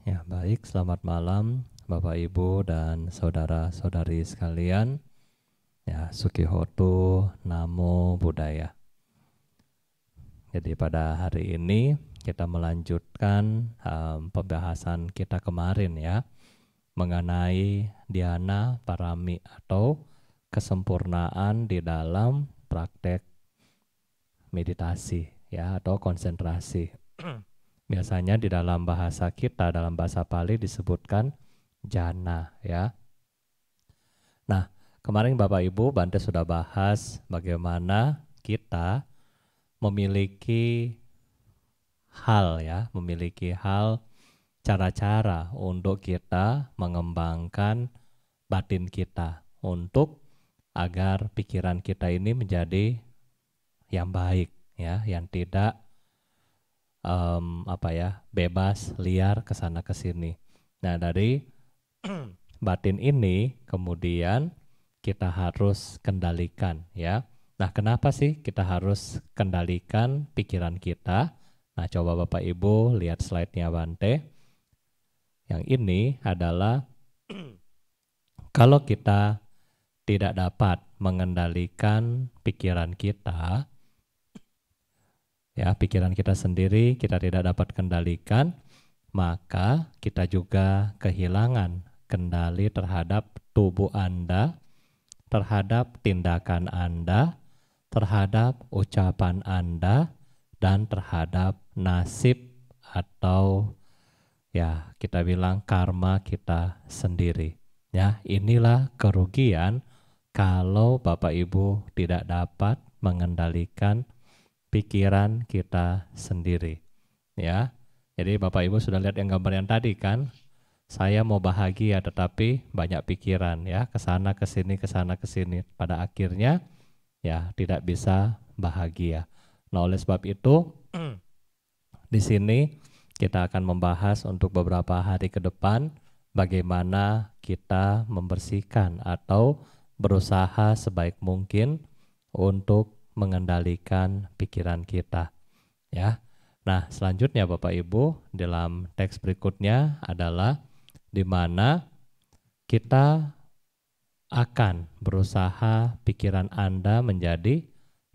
Ya, baik. Selamat malam Bapak Ibu dan saudara-saudari sekalian. Ya, Sukihotu, Namo Buddhaya. Jadi pada hari ini kita melanjutkan pembahasan kita kemarin ya, mengenai dhyana parami atau kesempurnaan di dalam praktek meditasi ya atau konsentrasi. Biasanya di dalam bahasa kita, dalam bahasa Pali disebutkan jhana ya. Nah, kemarin Bapak Ibu Bante sudah bahas bagaimana kita memiliki hal cara-cara untuk kita mengembangkan batin kita untuk agar pikiran kita ini menjadi yang baik ya, yang tidak bebas liar ke sana ke sini. Nah, dari batin ini kemudian kita harus kendalikan ya. Nah, kenapa sih kita harus kendalikan pikiran kita? Nah, coba Bapak Ibu lihat slide-nya Bante. Yang ini adalah kalau kita tidak dapat mengendalikan pikiran kita, ya, pikiran kita sendiri kita tidak dapat kendalikan, maka kita juga kehilangan kendali terhadap tubuh Anda, terhadap tindakan Anda, terhadap ucapan Anda, dan terhadap nasib atau ya kita bilang karma kita sendiri. Ya, inilah kerugian kalau Bapak Ibu tidak dapat mengendalikan pikiran kita sendiri ya. Jadi Bapak Ibu sudah lihat yang gambar yang tadi kan, saya mau bahagia tetapi banyak pikiran ya, kesana kesini kesana kesini, pada akhirnya ya tidak bisa bahagia. Nah, oleh sebab itu di sini kita akan membahas untuk beberapa hari ke depan bagaimana kita membersihkan atau berusaha sebaik mungkin untuk mengendalikan pikiran kita ya. Nah, selanjutnya Bapak Ibu dalam teks berikutnya adalah di mana kita akan berusaha pikiran Anda menjadi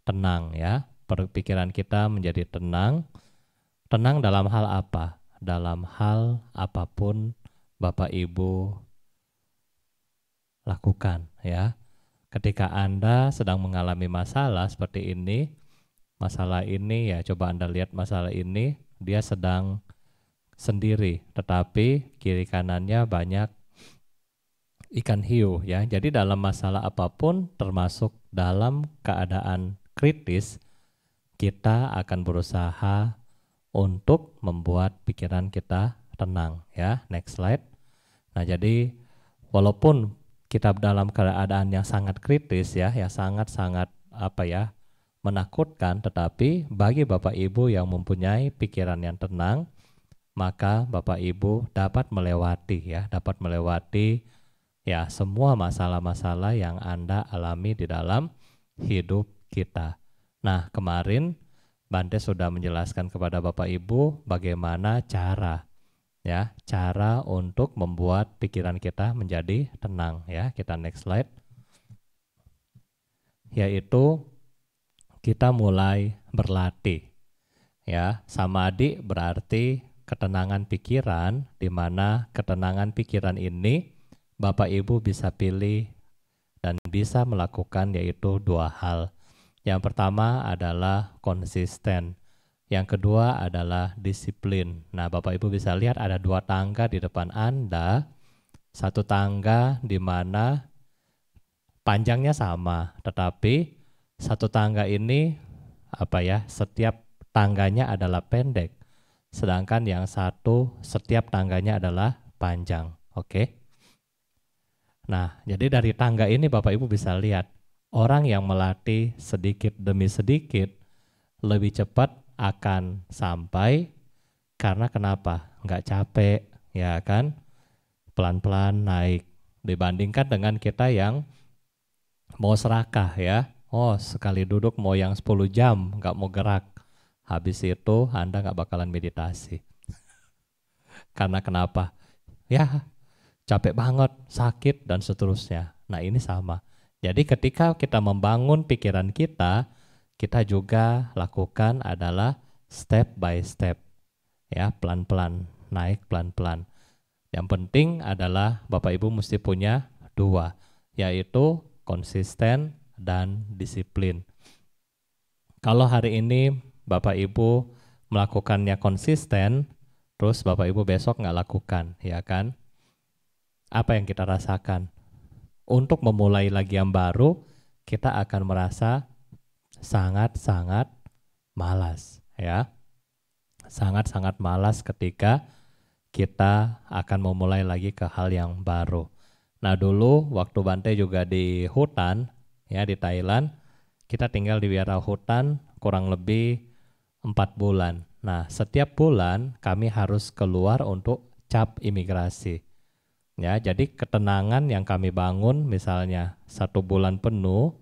tenang ya. Pikiran kita menjadi tenang. Tenang dalam hal apa? Dalam hal apapun Bapak Ibu lakukan ya. Ketika Anda sedang mengalami masalah seperti ini, masalah ini ya coba Anda lihat masalah ini, dia sedang sendiri, tetapi kiri kanannya banyak ikan hiu ya. Jadi dalam masalah apapun termasuk dalam keadaan kritis, kita akan berusaha untuk membuat pikiran kita tenang ya. Next slide. Nah, jadi walaupun kita dalam keadaan yang sangat kritis ya, yang sangat-sangat menakutkan, tetapi bagi Bapak Ibu yang mempunyai pikiran yang tenang, maka Bapak Ibu dapat melewati ya semua masalah-masalah yang Anda alami di dalam hidup kita. Nah, kemarin Bante sudah menjelaskan kepada Bapak Ibu bagaimana cara untuk membuat pikiran kita menjadi tenang ya. Kita next slide. Yaitu kita mulai berlatih ya. Samadhi berarti ketenangan pikiran, di mana ketenangan pikiran ini Bapak Ibu bisa pilih dan bisa melakukan yaitu dua hal. Yang pertama adalah konsisten. Yang kedua adalah disiplin. Nah, Bapak Ibu bisa lihat ada dua tangga di depan Anda. Satu tangga di mana panjangnya sama, tetapi satu tangga ini setiap tangganya adalah pendek. Sedangkan yang satu setiap tangganya adalah panjang. Oke. Nah, jadi dari tangga ini Bapak Ibu bisa lihat orang yang melatih sedikit demi sedikit lebih cepat akan sampai. Karena kenapa? Nggak capek ya kan, pelan-pelan naik dibandingkan dengan kita yang mau serakah ya. Oh, sekali duduk mau yang 10 jam nggak mau gerak, habis itu Anda nggak bakalan meditasi Karena kenapa? Ya, capek banget, sakit, dan seterusnya. Nah, ini sama. Jadi ketika kita membangun pikiran kita juga lakukan adalah step by step. Ya, pelan-pelan, naik pelan-pelan. Yang penting adalah Bapak Ibu mesti punya dua, yaitu konsisten dan disiplin. Kalau hari ini Bapak Ibu melakukannya konsisten, terus Bapak Ibu besok nggak lakukan, ya kan? Apa yang kita rasakan? Untuk memulai lagi yang baru, kita akan merasa sangat-sangat malas, ya. Sangat-sangat malas ketika kita akan memulai lagi ke hal yang baru. Nah, dulu waktu Bante juga di hutan, ya, di Thailand, kita tinggal di wiara hutan kurang lebih 4 bulan. Nah, setiap bulan kami harus keluar untuk cap imigrasi. Ya, jadi ketenangan yang kami bangun misalnya 1 bulan penuh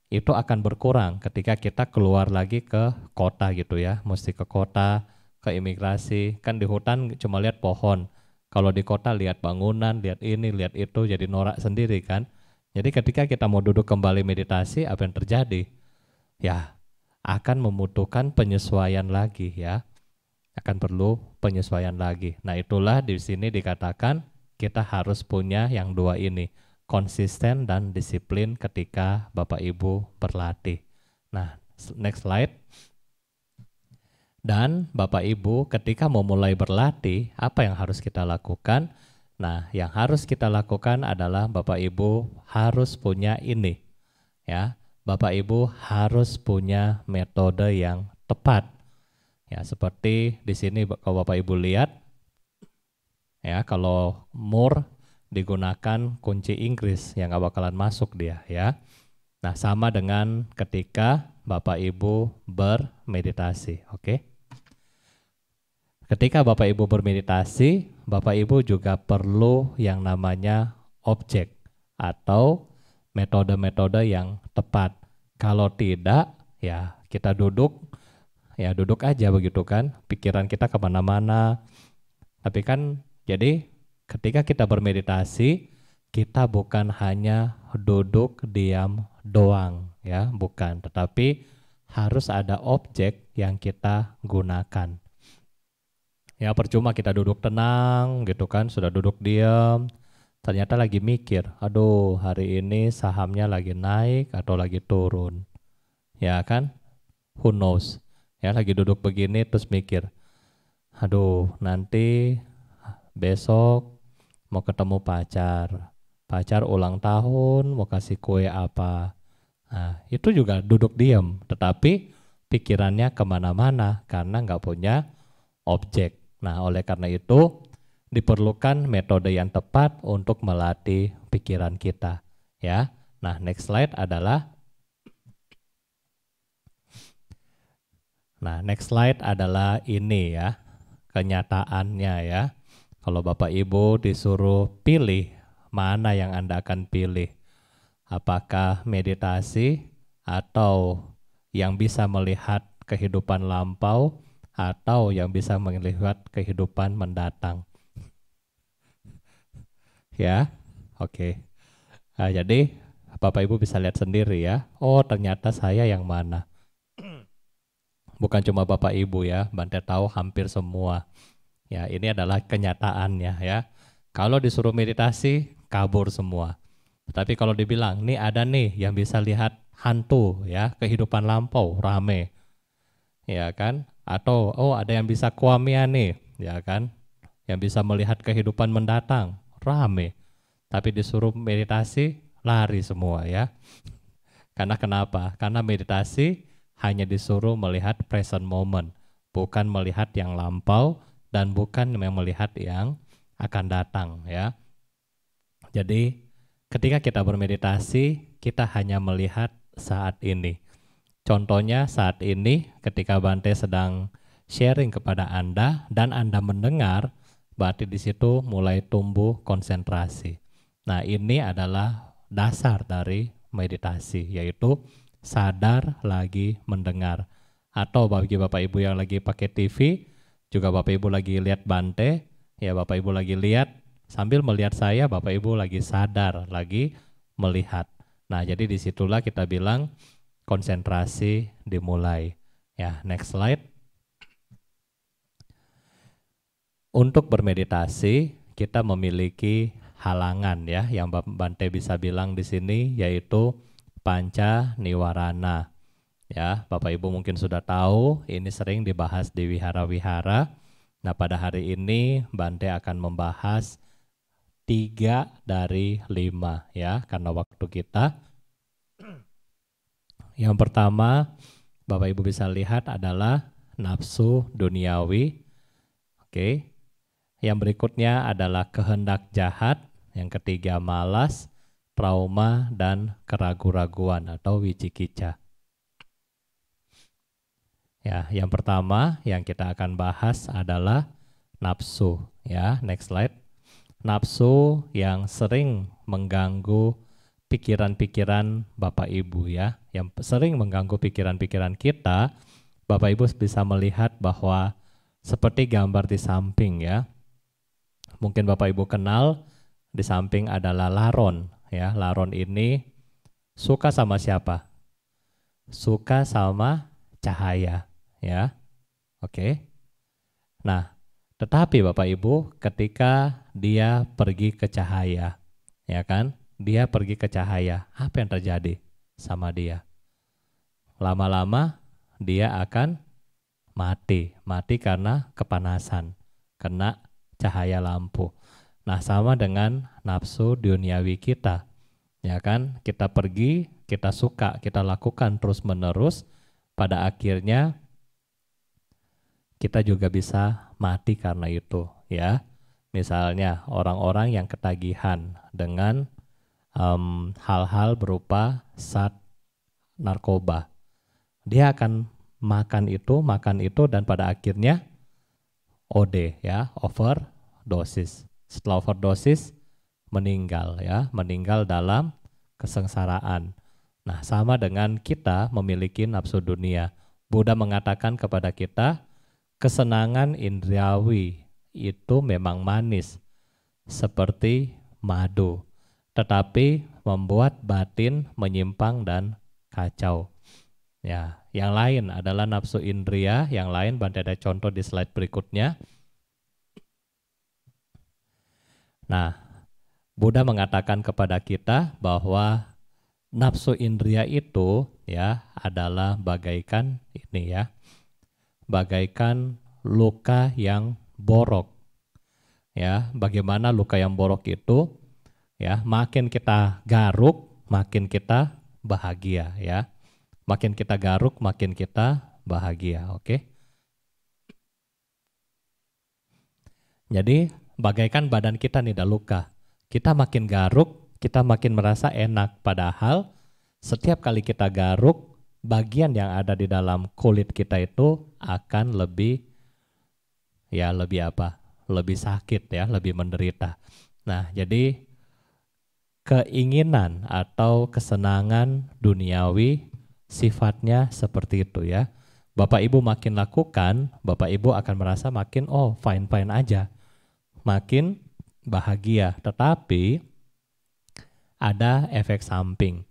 itu akan berkurang ketika kita keluar lagi ke kota gitu ya, mesti ke kota, ke imigrasi. Kan di hutan cuma lihat pohon, kalau di kota lihat bangunan, lihat ini, lihat itu, jadi norak sendiri kan. Jadi ketika kita mau duduk kembali meditasi, apa yang terjadi? Ya, akan membutuhkan penyesuaian lagi ya, akan perlu penyesuaian lagi. Nah, itulah di sini dikatakan kita harus punya yang dua ini, konsisten dan disiplin ketika Bapak Ibu berlatih. Nah, next slide. Dan Bapak Ibu ketika mau mulai berlatih, apa yang harus kita lakukan? Nah, yang harus kita lakukan adalah Bapak Ibu harus punya ini. Ya, Bapak Ibu harus punya metode yang tepat. Ya, seperti di sini kalau Bapak Ibu lihat, ya, kalau more digunakan kunci Inggris yang nggak bakalan masuk dia ya. Nah, sama dengan ketika Bapak Ibu bermeditasi, oke? Ketika Bapak Ibu bermeditasi, Bapak Ibu juga perlu yang namanya objek atau metode-metode yang tepat. Kalau tidak, ya kita duduk, ya duduk aja begitu kan, pikiran kita kemana-mana. Tapi kan jadi ketika kita bermeditasi, kita bukan hanya duduk diam doang ya, bukan, tetapi harus ada objek yang kita gunakan. Ya percuma kita duduk tenang gitu kan, sudah duduk diam, ternyata lagi mikir, aduh hari ini sahamnya lagi naik atau lagi turun. Ya kan? Who knows? Ya lagi duduk begini terus mikir, aduh nanti besok mau ketemu pacar ulang tahun mau kasih kue apa. Nah, itu juga duduk diam, tetapi pikirannya kemana-mana karena nggak punya objek. Nah, oleh karena itu diperlukan metode yang tepat untuk melatih pikiran kita. Ya, nah next slide adalah ini ya, kenyataannya ya. Kalau Bapak Ibu disuruh pilih, mana yang Anda akan pilih? Apakah meditasi atau yang bisa melihat kehidupan lampau atau yang bisa melihat kehidupan mendatang? Ya, oke. Nah, jadi Bapak Ibu bisa lihat sendiri ya. Oh, ternyata saya yang mana? Bukan cuma Bapak Ibu ya, Bante tahu hampir semua. Ya, ini adalah kenyataannya ya. Kalau disuruh meditasi, kabur semua. Tapi kalau dibilang, nih ada nih yang bisa lihat hantu ya, kehidupan lampau, rame. Ya kan? Atau, oh ada yang bisa kuamia nih, ya kan? Yang bisa melihat kehidupan mendatang, rame. Tapi disuruh meditasi, lari semua ya. Karena kenapa? Karena meditasi hanya disuruh melihat present moment, bukan melihat yang lampau, dan bukan yang melihat yang akan datang ya. Jadi ketika kita bermeditasi, kita hanya melihat saat ini. Contohnya saat ini ketika Bante sedang sharing kepada Anda dan Anda mendengar, berarti di situ mulai tumbuh konsentrasi. Nah, ini adalah dasar dari meditasi, yaitu sadar lagi mendengar. Atau bagi Bapak Ibu yang lagi pakai TV, juga Bapak Ibu lagi lihat Bante, Ya, Bapak Ibu lagi lihat, sambil melihat saya, Bapak Ibu lagi sadar, lagi melihat. Nah, jadi disitulah kita bilang konsentrasi dimulai. Ya, next slide. Untuk bermeditasi, kita memiliki halangan ya, yang Bante bisa bilang di sini, yaitu panca niwarana. Ya, Bapak Ibu mungkin sudah tahu, ini sering dibahas di wihara-wihara. Nah, pada hari ini Bante akan membahas 3 dari 5 ya, karena waktu kita. Yang pertama, Bapak Ibu bisa lihat adalah nafsu duniawi. Oke. Yang berikutnya adalah kehendak jahat. Yang ketiga malas, trauma, dan keraguan-raguan atau wicikica. Ya, yang pertama yang kita akan bahas adalah nafsu. Ya, next slide. Nafsu yang sering mengganggu pikiran-pikiran Bapak Ibu ya, yang sering mengganggu pikiran-pikiran kita. Bapak Ibu bisa melihat bahwa seperti gambar di samping ya. Mungkin Bapak Ibu kenal, di samping adalah laron ya. Laron ini suka sama siapa? Suka sama cahaya ya. Oke. Nah, tetapi Bapak Ibu ketika dia pergi ke cahaya, ya kan? Dia pergi ke cahaya, apa yang terjadi sama dia? Lama-lama dia akan mati karena kepanasan, kena cahaya lampu. Nah, sama dengan nafsu duniawi kita, ya kan? Kita pergi, kita suka, kita lakukan terus-menerus, pada akhirnya kita juga bisa mati karena itu, ya. Misalnya orang-orang yang ketagihan dengan hal-hal berupa zat narkoba, dia akan makan itu dan pada akhirnya OD ya, overdosis. Setelah overdosis meninggal ya, meninggal dalam kesengsaraan. Nah, sama dengan kita memiliki nafsu dunia. Buddha mengatakan kepada kita, kesenangan indriawi itu memang manis seperti madu, tetapi membuat batin menyimpang dan kacau. Ya, yang lain adalah nafsu indria, yang lain Bante ada contoh di slide berikutnya. Nah, Buddha mengatakan kepada kita bahwa nafsu indria itu ya adalah bagaikan ini ya, bagaikan luka yang borok. Ya, bagaimana luka yang borok itu? Ya, makin kita garuk, makin kita bahagia ya. Makin kita garuk, makin kita bahagia, oke? Jadi, bagaikan badan kita nih ada luka. Kita makin garuk, kita makin merasa enak, padahal setiap kali kita garuk, bagian yang ada di dalam kulit kita itu akan lebih apa? Lebih sakit ya, lebih menderita. Nah, jadi keinginan atau kesenangan duniawi sifatnya seperti itu ya. Bapak Ibu makin lakukan, Bapak Ibu akan merasa makin fine-fine aja. Makin bahagia, tetapi ada efek samping.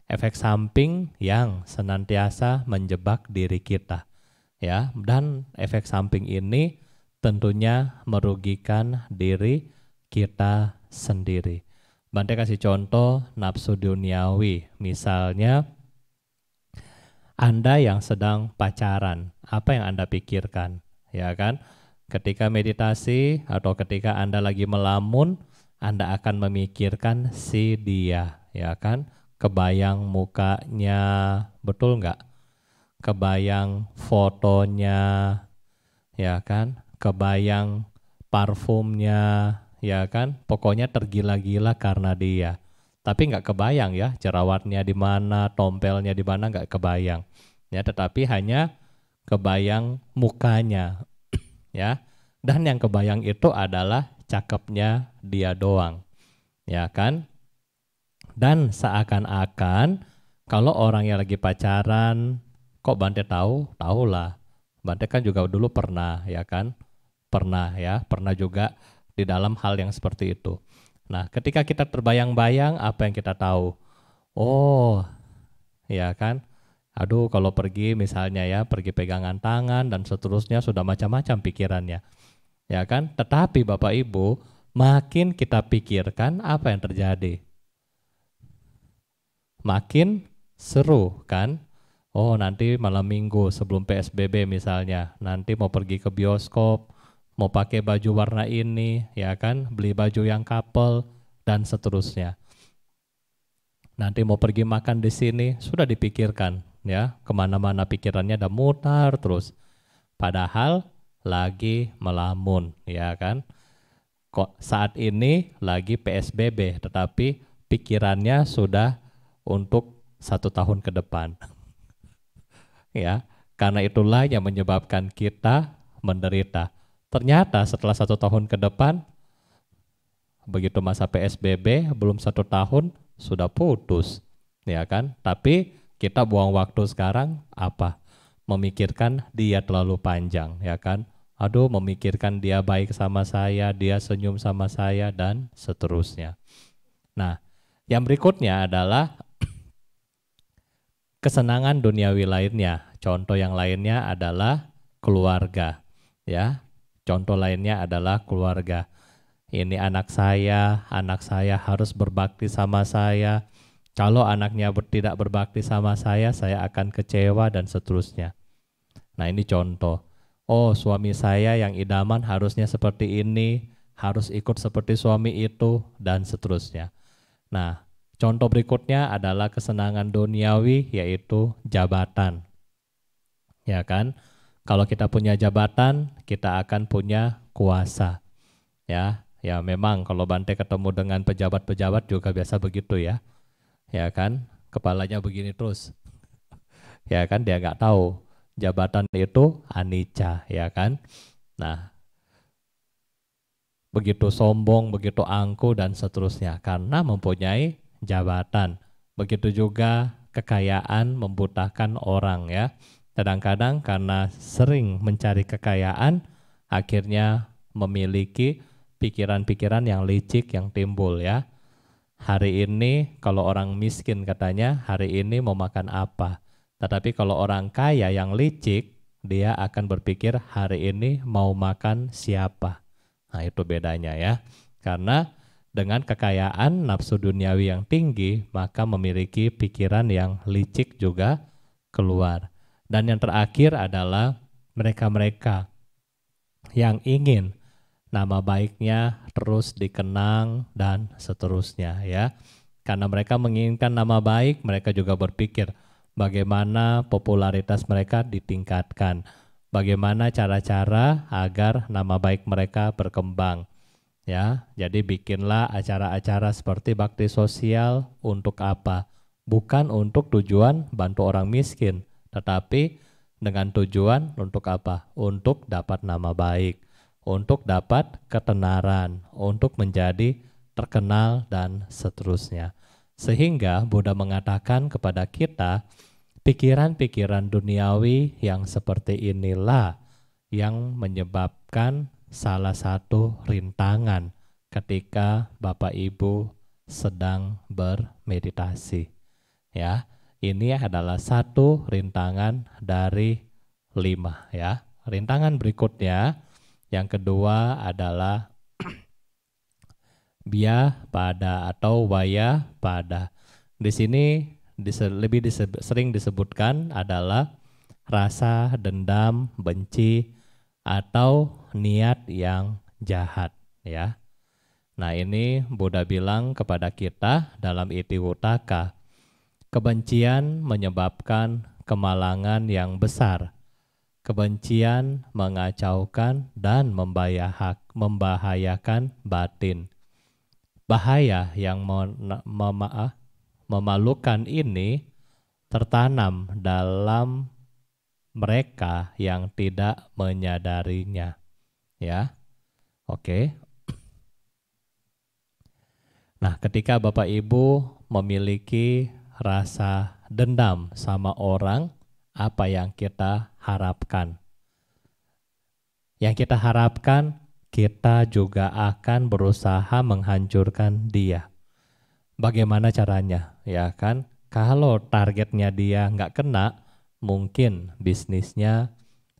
Efek samping yang senantiasa menjebak diri kita. Ya, dan efek samping ini tentunya merugikan diri kita sendiri. Bante kasih contoh nafsu duniawi. Misalnya Anda yang sedang pacaran, apa yang Anda pikirkan? Ya kan? Ketika meditasi atau ketika Anda lagi melamun, Anda akan memikirkan si dia, ya kan? Kebayang mukanya, betul nggak? Kebayang fotonya, ya kan? Kebayang parfumnya, ya kan? Pokoknya tergila-gila karena dia. Tapi nggak kebayang ya jerawatnya di mana, tompelnya di mana, nggak kebayang. Ya, tetapi hanya kebayang mukanya, ya. Dan yang kebayang itu adalah cakepnya dia doang, ya kan? Dan seakan-akan kalau orang yang lagi pacaran, kok Bante tahu? Tahulah. Bante kan juga dulu pernah, ya kan? pernah ya, pernah juga di dalam hal yang seperti itu. Nah, ketika kita terbayang-bayang, apa yang kita tahu? Oh, ya kan? Aduh, kalau pergi misalnya ya, pergi pegangan tangan dan seterusnya sudah macam-macam pikirannya. Ya kan? Tetapi Bapak Ibu, makin kita pikirkan apa yang terjadi? Makin seru kan? Oh, nanti malam minggu sebelum PSBB misalnya, nanti mau pergi ke bioskop, mau pakai baju warna ini, ya kan? Beli baju yang couple dan seterusnya. Nanti mau pergi makan di sini, sudah dipikirkan ya, kemana-mana pikirannya udah mutar terus. Padahal lagi melamun, ya kan? Kok saat ini lagi PSBB, tetapi pikirannya sudah untuk 1 tahun ke depan. Ya, karena itulah yang menyebabkan kita menderita. Ternyata setelah 1 tahun ke depan, begitu masa PSBB belum 1 tahun sudah putus, ya kan? Tapi kita buang waktu sekarang apa? Memikirkan dia terlalu panjang, ya kan? Aduh, memikirkan dia baik sama saya, dia senyum sama saya dan seterusnya. Nah, yang berikutnya adalah kesenangan duniawi lainnya. Contoh yang lainnya adalah keluarga, ya. Contoh lainnya adalah keluarga. Ini anak saya harus berbakti sama saya. Kalau anaknya tidak berbakti sama saya akan kecewa dan seterusnya. Nah, ini contoh. Oh, suami saya yang idaman harusnya seperti ini, harus ikut seperti suami itu dan seterusnya. Nah, contoh berikutnya adalah kesenangan duniawi, yaitu jabatan. Ya kan? Kalau kita punya jabatan, kita akan punya kuasa. Ya, ya memang kalau Bante ketemu dengan pejabat-pejabat juga biasa begitu ya. Ya kan? Kepalanya begini terus. Ya kan, dia nggak tahu jabatan itu anicca, ya kan? Nah, begitu sombong, begitu angkuh dan seterusnya karena mempunyai jabatan. Begitu juga kekayaan membutakan orang ya. Kadang-kadang karena sering mencari kekayaan, akhirnya memiliki pikiran-pikiran yang licik yang timbul ya. Hari ini kalau orang miskin katanya hari ini mau makan apa. Tetapi kalau orang kaya yang licik, dia akan berpikir hari ini mau makan siapa. Nah, itu bedanya ya. Karena dengan kekayaan nafsu duniawi yang tinggi, maka memiliki pikiran yang licik juga keluar. Dan yang terakhir adalah mereka-mereka yang ingin nama baiknya terus dikenang dan seterusnya ya. Karena mereka menginginkan nama baik, mereka juga berpikir bagaimana popularitas mereka ditingkatkan. Bagaimana cara-cara agar nama baik mereka berkembang. Ya, jadi bikinlah acara-acara seperti bakti sosial untuk apa? Bukan untuk tujuan bantu orang miskin, tetapi dengan tujuan untuk apa? Untuk dapat nama baik, untuk dapat ketenaran, untuk menjadi terkenal dan seterusnya. Sehingga Buddha mengatakan kepada kita, pikiran-pikiran duniawi yang seperti inilah yang menyebabkan salah satu rintangan ketika Bapak Ibu sedang bermeditasi. Ya, ini adalah satu rintangan dari 5 ya. Rintangan berikutnya yang kedua adalah biya pada atau waya pada. Di sini sering disebutkan adalah rasa dendam, benci, atau niat yang jahat ya. Nah, ini Buddha bilang kepada kita dalam Itiwutaka, kebencian menyebabkan kemalangan yang besar. Kebencian mengacaukan dan membahayakan batin. Bahaya yang memalukan ini tertanam dalam mereka yang tidak menyadarinya. Ya, oke. Nah, ketika Bapak Ibu memiliki rasa dendam sama orang, apa yang kita harapkan? Yang kita harapkan kita juga akan berusaha menghancurkan dia. Bagaimana caranya? Ya kan? Kalau targetnya dia nggak kena, mungkin bisnisnya,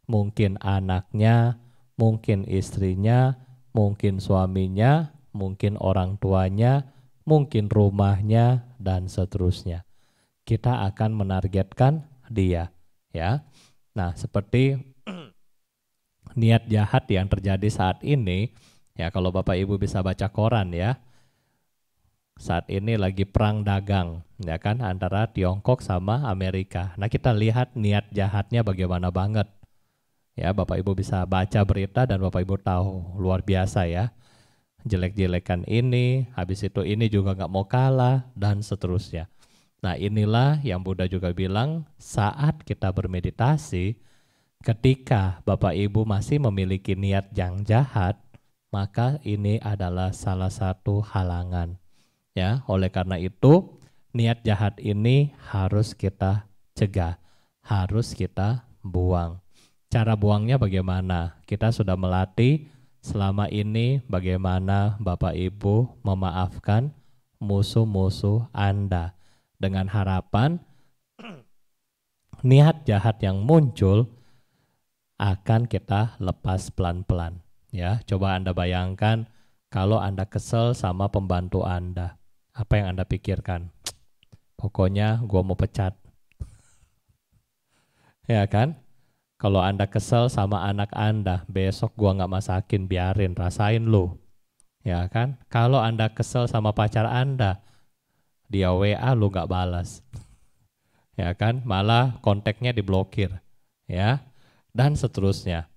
mungkin anaknya, mungkin istrinya, mungkin suaminya, mungkin orang tuanya, mungkin rumahnya, dan seterusnya. Kita akan menargetkan dia, ya. Nah, seperti niat jahat yang terjadi saat ini, ya kalau Bapak Ibu bisa baca koran ya, saat ini lagi perang dagang, ya kan, antara Tiongkok sama Amerika. Nah, kita lihat niat jahatnya bagaimana banget. Ya, Bapak Ibu bisa baca berita dan Bapak Ibu tahu, luar biasa ya. Jelek-jelekan ini, habis itu ini juga nggak mau kalah, dan seterusnya. Nah, inilah yang Buddha juga bilang, saat kita bermeditasi, ketika Bapak Ibu masih memiliki niat yang jahat, maka ini adalah salah satu halangan. Ya, oleh karena itu niat jahat ini harus kita cegah, harus kita buang. Cara buangnya bagaimana? Kita sudah melatih selama ini bagaimana Bapak Ibu memaafkan musuh-musuh Anda dengan harapan niat jahat yang muncul akan kita lepas pelan-pelan. Ya, coba Anda bayangkan kalau Anda kesel sama pembantu Anda. Apa yang Anda pikirkan? Pokoknya gua mau pecat. Ya kan? Kalau Anda kesel sama anak Anda, besok gua nggak masakin, biarin, rasain lu. Ya kan? Kalau Anda kesel sama pacar Anda, dia WA lu nggak balas. Ya kan? Malah kontaknya diblokir. Ya. Dan seterusnya.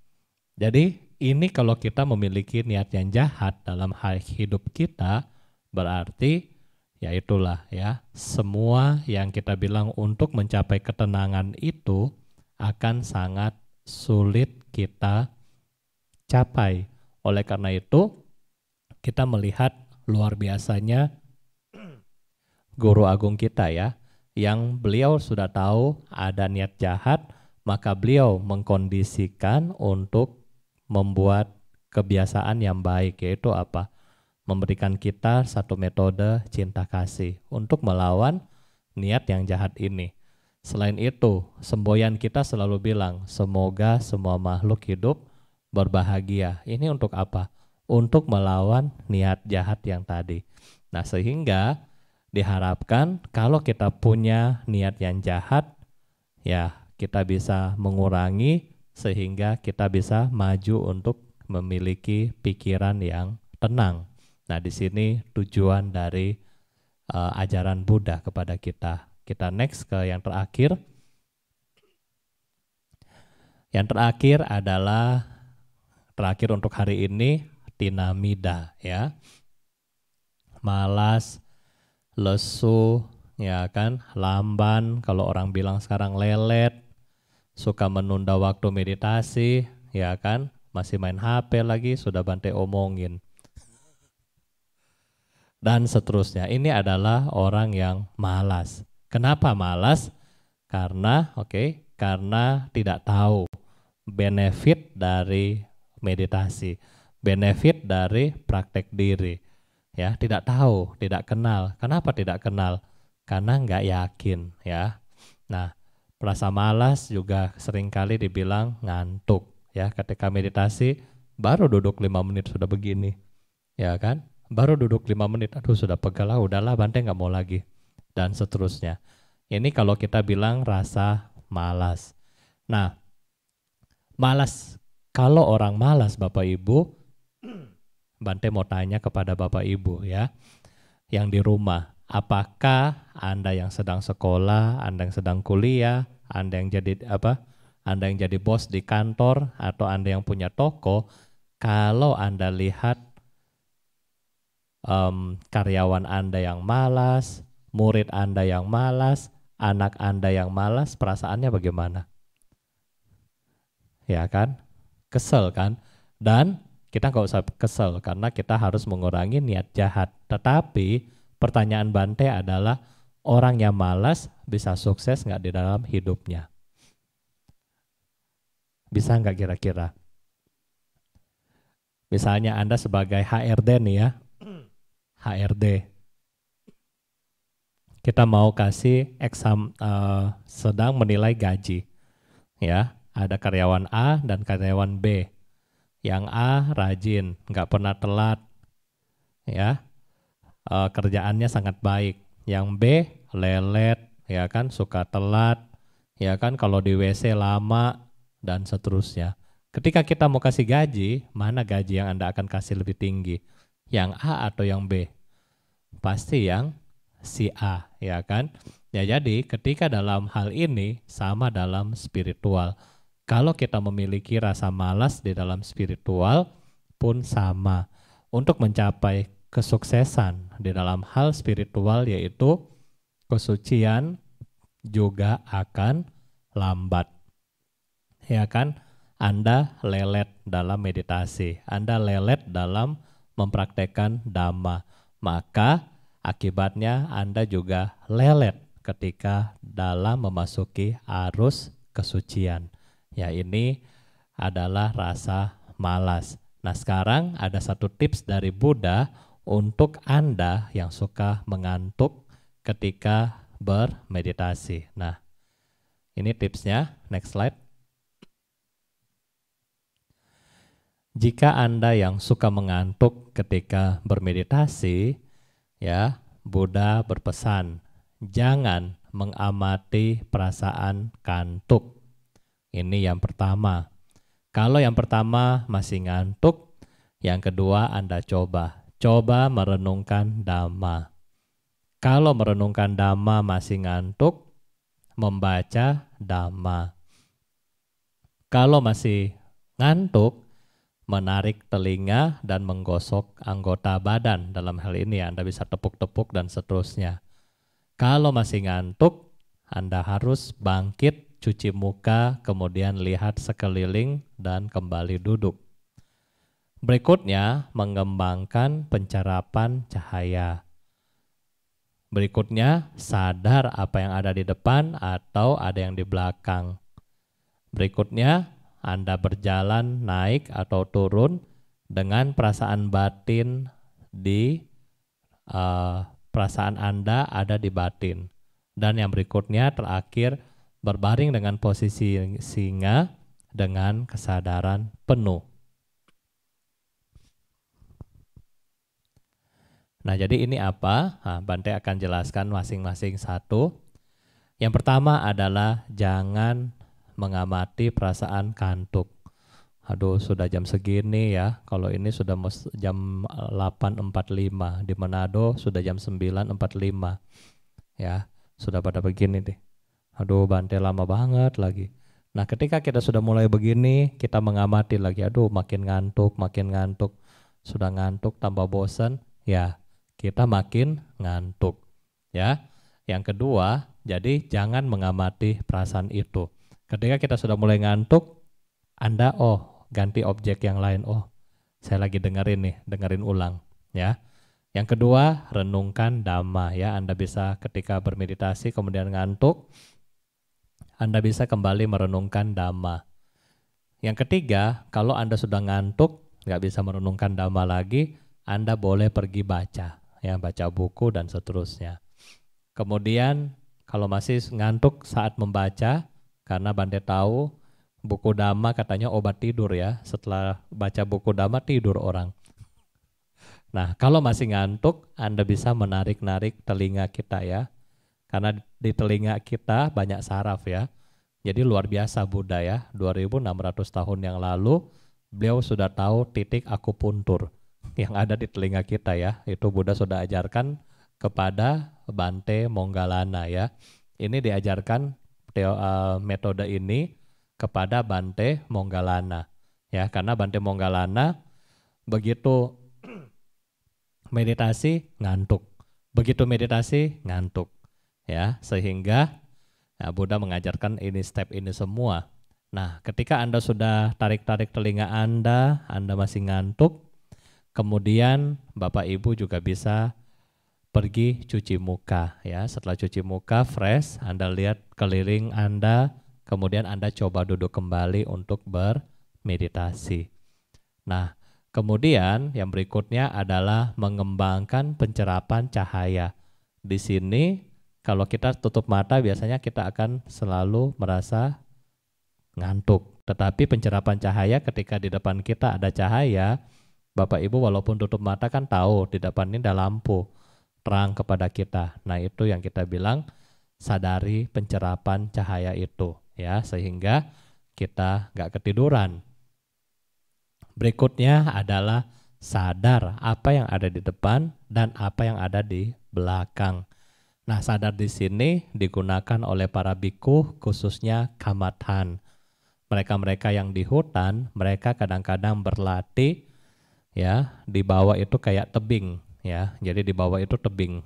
Jadi ini kalau kita memiliki niat yang jahat dalam hidup kita, berarti ya itulah ya, semua yang kita bilang untuk mencapai ketenangan itu akan sangat sulit kita capai. Oleh karena itu, kita melihat luar biasanya guru agung kita ya, yang beliau sudah tahu ada niat jahat, maka beliau mengkondisikan untuk membuat kebiasaan yang baik, yaitu apa? Memberikan kita satu metode cinta kasih untuk melawan niat yang jahat ini. Selain itu, semboyan kita selalu bilang, semoga semua makhluk hidup berbahagia. Ini untuk apa? Untuk melawan niat jahat yang tadi. Nah, sehingga diharapkan kalau kita punya niat yang jahat, ya kita bisa mengurangi sehingga kita bisa maju untuk memiliki pikiran yang tenang. Nah, di sini tujuan dari ajaran Buddha kepada kita. Kita next ke yang terakhir. Yang terakhir adalah terakhir untuk hari ini, tinamida ya. Malas, lesu, ya kan, lamban, kalau orang bilang sekarang lelet, suka menunda waktu meditasi, ya kan, masih main HP lagi, sudah Bante omongin. Dan seterusnya. Ini adalah orang yang malas. Kenapa malas? Karena karena tidak tahu benefit dari meditasi, benefit dari praktek diri. Ya, tidak tahu, tidak kenal. Kenapa tidak kenal? Karena nggak yakin, ya. Nah, rasa malas juga seringkali dibilang ngantuk, ya. Ketika meditasi baru duduk 5 menit sudah begini, ya kan? Baru duduk 5 menit, aduh sudah pegal lah, udahlah Bante nggak mau lagi, dan seterusnya. Ini kalau kita bilang rasa malas. Nah, malas, kalau orang malas Bapak Ibu, Bante mau tanya kepada Bapak Ibu ya, yang di rumah, apakah Anda yang sedang sekolah, Anda yang sedang kuliah, Anda yang jadi Anda yang jadi bos di kantor, atau Anda yang punya toko, kalau Anda lihat karyawan Anda yang malas, murid Anda yang malas, anak Anda yang malas, perasaannya bagaimana? Ya kan? Kesel kan? Dan kita nggak usah kesel karena kita harus mengurangi niat jahat. Tetapi pertanyaan Bante adalah, orang yang malas bisa sukses nggak di dalam hidupnya? Bisa nggak kira-kira? Misalnya Anda sebagai HRD nih ya, HRD. Kita mau kasih sedang menilai gaji. Ya, ada karyawan A dan karyawan B. Yang A rajin, nggak pernah telat, ya, kerjaannya sangat baik. Yang B lelet, ya kan, suka telat, ya kan, kalau di WC lama dan seterusnya. Ketika kita mau kasih gaji, mana gaji yang Anda akan kasih lebih tinggi? Yang A atau yang B? Pasti yang si A, ya kan? Ya, jadi ketika dalam hal ini sama dalam spiritual. Kalau kita memiliki rasa malas di dalam spiritual pun sama. Untuk mencapai kesuksesan di dalam hal spiritual yaitu kesucian juga akan lambat. Ya kan? Anda lelet dalam meditasi, Anda lelet dalam mempraktekkan Dhamma, maka akibatnya Anda juga lelet ketika dalam memasuki arus kesucian. Ya, ini adalah rasa malas. Nah, sekarang ada satu tips dari Buddha untuk Anda yang suka mengantuk ketika bermeditasi. Nah, ini tipsnya. Next slide. Jika Anda yang suka mengantuk ketika bermeditasi, ya, Buddha berpesan, jangan mengamati perasaan kantuk. Ini yang pertama. Kalau yang pertama masih ngantuk, yang kedua Anda coba merenungkan Dhamma. Kalau merenungkan Dhamma masih ngantuk, membaca Dhamma. Kalau masih ngantuk, menarik telinga dan menggosok anggota badan. Dalam hal ini Anda bisa tepuk-tepuk dan seterusnya. Kalau masih ngantuk, Anda harus bangkit, cuci muka, kemudian lihat sekeliling dan kembali duduk. Berikutnya, mengembangkan pencerapan cahaya. Berikutnya, sadar apa yang ada di depan atau ada yang di belakang. Berikutnya, Anda berjalan naik atau turun dengan perasaan batin di perasaan Anda ada di batin. Dan yang berikutnya terakhir berbaring dengan posisi singa dengan kesadaran penuh. Nah, jadi ini apa? Nah, Bante akan jelaskan masing-masing satu. Yang pertama adalah jangan mengamati perasaan kantuk. Aduh, sudah jam segini ya. Kalau ini sudah jam 8.45. Di Manado sudah jam 9.45. Ya, sudah pada begini deh. Aduh, Bante lama banget lagi. Nah, ketika kita sudah mulai begini, kita mengamati lagi. Aduh, makin ngantuk, makin ngantuk. Sudah ngantuk, tambah bosan. Ya, kita makin ngantuk. Ya, yang kedua, jadi jangan mengamati perasaan itu. Ketika kita sudah mulai ngantuk, Anda ganti objek yang lain. Saya lagi dengerin ulang, ya. Yang kedua, renungkan Dhamma, ya. Anda bisa ketika bermeditasi kemudian ngantuk, Anda bisa kembali merenungkan Dhamma. Yang ketiga, kalau Anda sudah ngantuk, nggak bisa merenungkan Dhamma lagi, Anda boleh pergi baca, ya, baca buku dan seterusnya. Kemudian kalau masih ngantuk saat membaca, karena Bante tahu buku Dhamma katanya obat tidur ya. Setelah baca buku Dhamma tidur orang. Nah, kalau masih ngantuk, Anda bisa menarik-narik telinga kita ya. Karena di telinga kita banyak saraf ya. Jadi luar biasa Buddha ya. 2600 tahun yang lalu beliau sudah tahu titik akupuntur yang ada di telinga kita ya. Itu Buddha sudah ajarkan kepada Bante Moggallana ya. Ini diajarkan metode ini kepada Bante Moggallana ya, karena Bante Moggallana begitu meditasi ngantuk, begitu meditasi ngantuk ya, sehingga Buddha mengajarkan ini step ini semua. Nah, ketika Anda sudah tarik-tarik telinga Anda masih ngantuk, kemudian Bapak Ibu juga bisa pergi cuci muka ya. Setelah cuci muka fresh, Anda lihat keliling Anda, kemudian Anda coba duduk kembali untuk bermeditasi. Nah, Kemudian yang berikutnya adalah mengembangkan pencerapan cahaya. Di sini kalau kita tutup mata biasanya kita akan selalu merasa ngantuk. Tetapi pencerapan cahaya ketika di depan kita ada cahaya, Bapak Ibu walaupun tutup mata kan tahu di depan ini ada lampu terang kepada kita. Nah itu yang kita bilang sadari pencerapan cahaya itu ya, sehingga kita nggak ketiduran. Berikutnya adalah sadar apa yang ada di depan dan apa yang ada di belakang. Nah, sadar di sini digunakan oleh para biku khususnya kamathan. Mereka-mereka yang di hutan, mereka kadang-kadang berlatih ya, di bawah itu kayak tebing ya. Jadi di bawah itu tebing.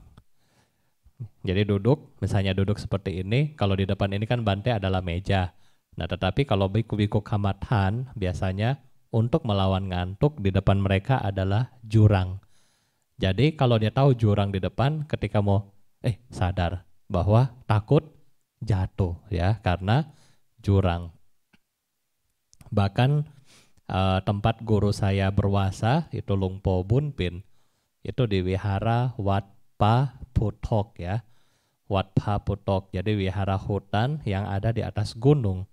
Jadi duduk, misalnya duduk seperti ini, kalau di depan ini kan bantai adalah meja. Nah, tetapi kalau biku-biku kamathan biasanya untuk melawan ngantuk di depan mereka adalah jurang. Jadi kalau dia tahu jurang di depan, ketika mau sadar bahwa takut jatuh ya karena jurang. Bahkan tempat guru saya berwasa itu Lungpo Bunpin itu di wihara Wat Pa Putok ya. Wat Pa Putok. Jadi wihara hutan yang ada di atas gunung.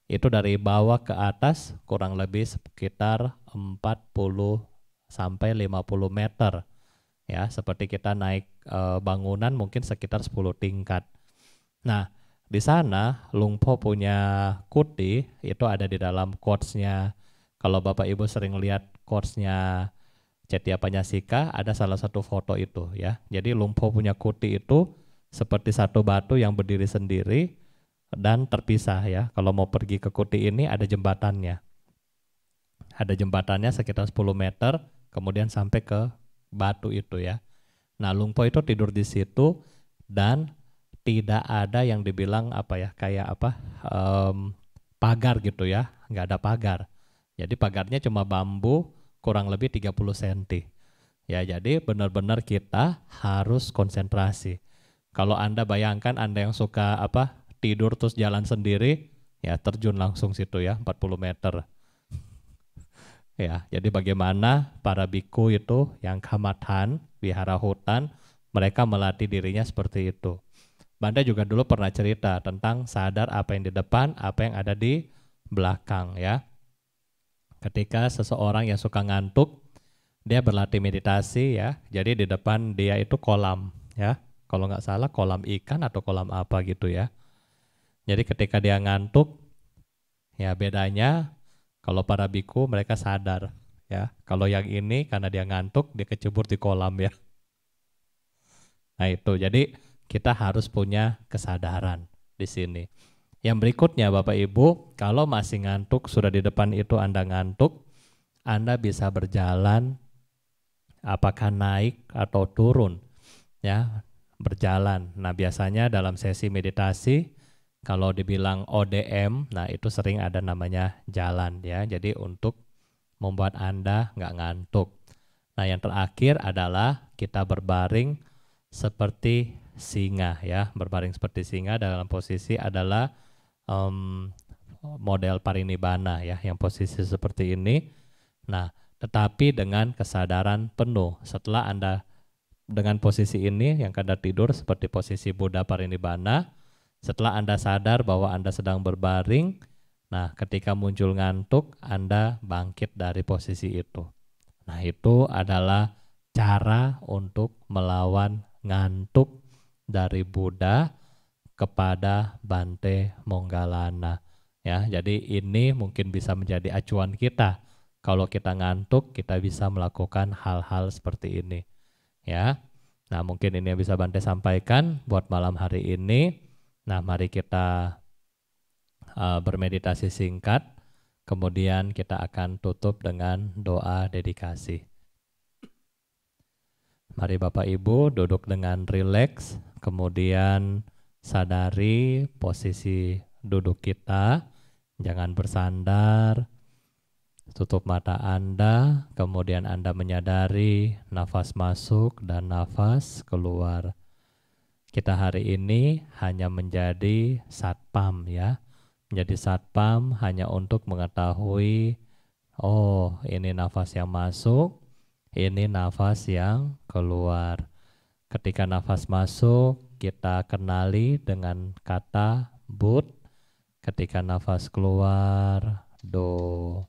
Itu dari bawah ke atas kurang lebih sekitar 40 sampai 50 meter. Ya, seperti kita naik bangunan mungkin sekitar 10 tingkat. Nah, di sana Lungpo punya kuti itu ada di dalam quotes-nya. Kalau Bapak Ibu sering lihat quotes-nya Cetya Panyasika, ada salah satu foto itu ya. Jadi Lungpo punya kuti itu seperti satu batu yang berdiri sendiri dan terpisah ya. Kalau mau pergi ke kuti ini ada jembatannya. Ada jembatannya sekitar 10 meter, kemudian sampai ke batu itu ya. Nah, Lungpo itu tidur di situ dan tidak ada yang dibilang apa ya, kayak apa, pagar gitu ya, nggak ada pagar. Jadi pagarnya cuma bambu kurang lebih 30 cm. Ya, jadi benar-benar kita harus konsentrasi. Kalau Anda bayangkan Anda yang suka apa, tidur terus jalan sendiri, ya terjun langsung situ ya, 40 meter. Ya, jadi bagaimana para biku itu yang kamathan, wihara hutan, mereka melatih dirinya seperti itu. Banda juga dulu pernah cerita tentang sadar apa yang di depan, apa yang ada di belakang ya. Ketika seseorang yang suka ngantuk, dia berlatih meditasi ya. Jadi di depan dia itu kolam ya. Kalau nggak salah kolam ikan atau kolam apa gitu ya. Jadi ketika dia ngantuk, ya bedanya kalau para biku mereka sadar ya. Kalau yang ini karena dia ngantuk dia kecebur di kolam ya. Nah itu jadi kita harus punya kesadaran di sini. Yang berikutnya Bapak Ibu, kalau masih ngantuk sudah di depan itu Anda ngantuk, Anda bisa berjalan apakah naik atau turun ya, berjalan. Nah biasanya dalam sesi meditasi kalau dibilang ODM, nah itu sering ada namanya jalan ya. Jadi untuk membuat Anda nggak ngantuk. Nah yang terakhir adalah kita berbaring seperti singa ya. Berbaring seperti singa dalam posisi adalah model parinibbana ya, yang posisi seperti ini. Nah tetapi dengan kesadaran penuh. Setelah Anda dengan posisi ini yang Anda tidur seperti posisi Buddha parinibbana, setelah Anda sadar bahwa Anda sedang berbaring, nah ketika muncul ngantuk, Anda bangkit dari posisi itu. Nah itu adalah cara untuk melawan ngantuk dari Buddha kepada Bante Moggallana. Ya, jadi ini mungkin bisa menjadi acuan kita. Kalau kita ngantuk, kita bisa melakukan hal-hal seperti ini. Ya, nah mungkin ini yang bisa Bante sampaikan buat malam hari ini. Nah, mari kita bermeditasi singkat, kemudian kita akan tutup dengan doa dedikasi. Mari Bapak Ibu duduk dengan rileks, kemudian sadari posisi duduk kita, jangan bersandar, tutup mata Anda, kemudian Anda menyadari nafas masuk dan nafas keluar. Kita hari ini hanya menjadi satpam ya. Menjadi satpam hanya untuk mengetahui Oh, ini nafas yang masuk, ini nafas yang keluar. Ketika nafas masuk, kita kenali dengan kata but. Ketika nafas keluar, do.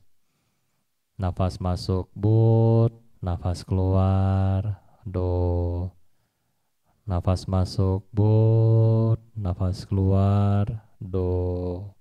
Nafas masuk but, nafas keluar do. Nafas masuk but, nafas keluar do.